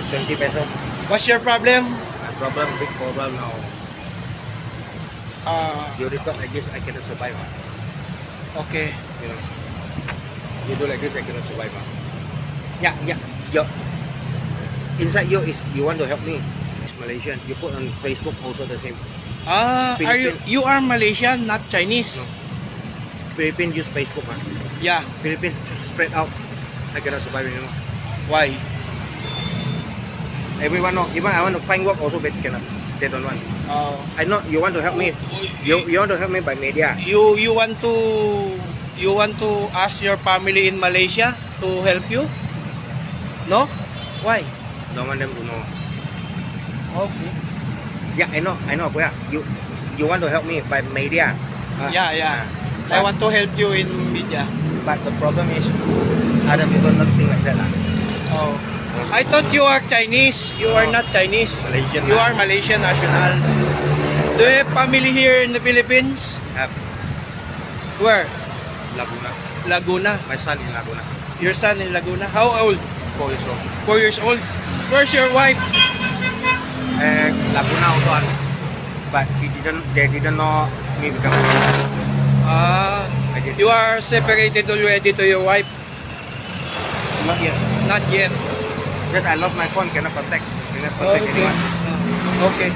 20 pesos. What's your problem? My problem, big problem now. You report like this, I cannot survive. Okay. You know, you do like this, I cannot survive. Yeah, yeah. Your inside you is you want to help me. It's Malaysian. You put on Facebook also the same. Are you are Malaysian, not Chinese? No. Philippines use Facebook. Yeah. Philippines spread out. I cannot survive anymore. Why? Everyone know. Even I want to find work also, but cannot. They don't want. I know you want to help me. You want to help me by media. You want to ask your family in Malaysia to help you? No? Why? Don't want them to know. Okay. Yeah, I know. Kuya. You want to help me by media. Yeah. I want to help you in media. But the problem is other people not think like that. Oh. I thought you are Chinese. You are not Chinese. Malaysian. You are Malaysian national. Do you have family here in the Philippines? Have Where? Laguna. Laguna. My son in Laguna. Your son in Laguna. How old? 4 years old. 4 years old. Where's your wife? Laguna also. But they didn't know me become. I did. You are separated already to your wife? Not yet. Not yet. Because I lost my phone, cannot contact anyone. Okay.